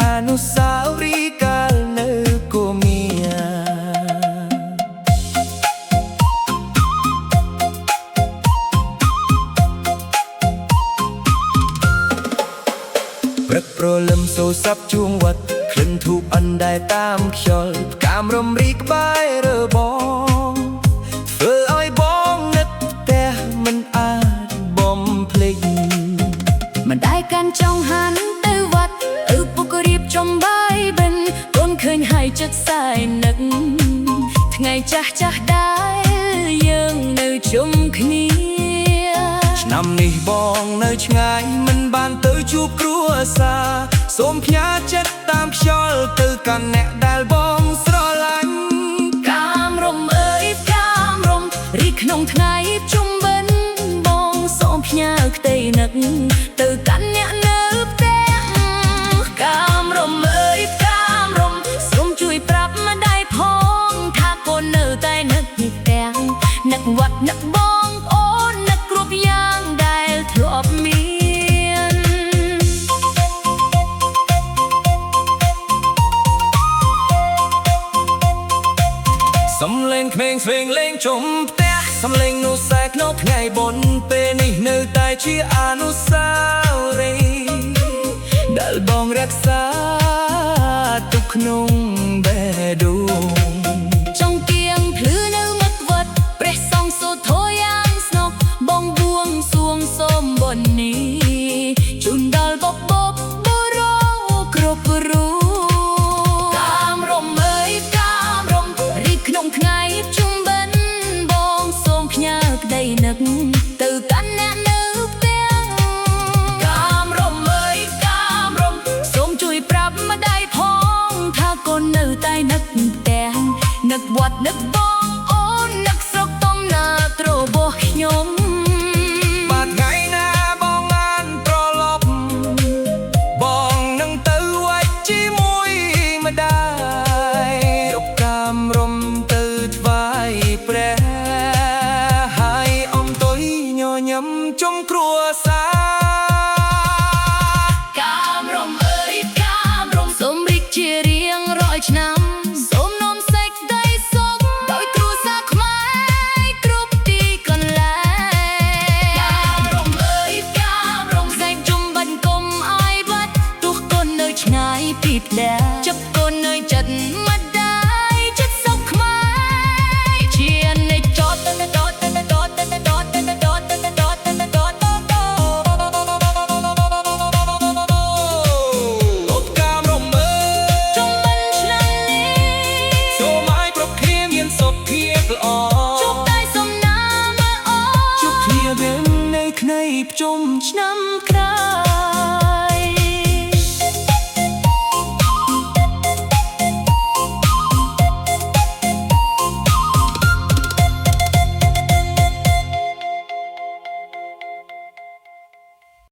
អនុស្សាវរីយ៍កាលនៅកូមៀព្រឹកព្រលឹមសូរស័ព្ទជួងវត្តក្លិនធូបអណ្ដែតតាមខ្យល់ផ្កាមរំរីក្បែររើបងធ្វើឲ្យបងនឹកផ្ទះមិនអាចបំភ្លេចមិនដែលកាន់ចង់ហាន់ទៅវត្តឪពុករៀបចំបាybិណ្ឌកូនឃើញហើយចិត្តសែននឹកថ្ងៃចាស់ចាស់ដែរយើងនៅជុំគ្នាឆ្នាំនេះបងនៅឆ្ងាយមិនបានទៅជួបគ្រួសារសូមផ្ញើចិត្តតាមខ្យល់ទៅកាន់អ្នកដែលបងស្រឡាញ់កាមរំអើយកាមរំរីក្នុងថ្ងៃជុំបិណ្ឌបងសូមផ្ញើក្តីនឹកទៅកាន់អ្នកនៅផ្ទះកាមរំអើយកាមរំសូមជួយប្រាប់ម្ដាយផងថាកូននៅតែនឹកផ្ទះនឹកវត្តនឹកបងប្អូននឹកគ្រប់យ៉ាងដែលធ្លាប់មានសំឡេងក្មេងស្វែងលេងជុំផ្ទះសំឡេងនោះសែក្នុងថ្ងៃបុណ្យពេលនេះនៅតែជាអនុស្សាវរីយ៍ដែលបងរក្សាទុកក្នុងបេះដូងចង់គៀងភ្លឺនៅមុខវត្តព្រះសង្ឃសូត្រធម៌យ៉ាងស្នុកបងបួងសួងសូមបុណ្យនេះជូនដល់បបបបុរសគ្រប់រូបកាមរំអើយកាមរំរីកក្នុងថ្ងៃជុំបិណ្ឌបងសូមផ្ញើក្តីនឹកទៅកាន់អ្នកនៅផ្ទះកាមរំអើយកាមរំសូមជួយប្រាប់ម្ដាយផងថាកូននៅតែនឹកផ្ទះនឹកវត្តនឹកបងអូននឹកស្រុកតំណាតរបស់ខ្ញុំបាទថ្ងៃណាបងបានត្រឡប់បងនឹងទៅវាច់ជាមួយម្ដាយយកកាមរំទៅថ្វាយព្រះហើយអមទុយញញឹមជុំគ្រួសារកាមរំអើយកាមរំសូមរីកជារៀងរាល់ឆ្នាំសូមនាំសេចក្តីសុខដោយគ្រួសារខ្មែរគ្រប់ទីកន្លែងកាមរំអើយកាមរំសេចជុំបិណ្ឌកុំឲ្យបាត់ទោះកូននៅឆ្ងាយពីផ្ទះ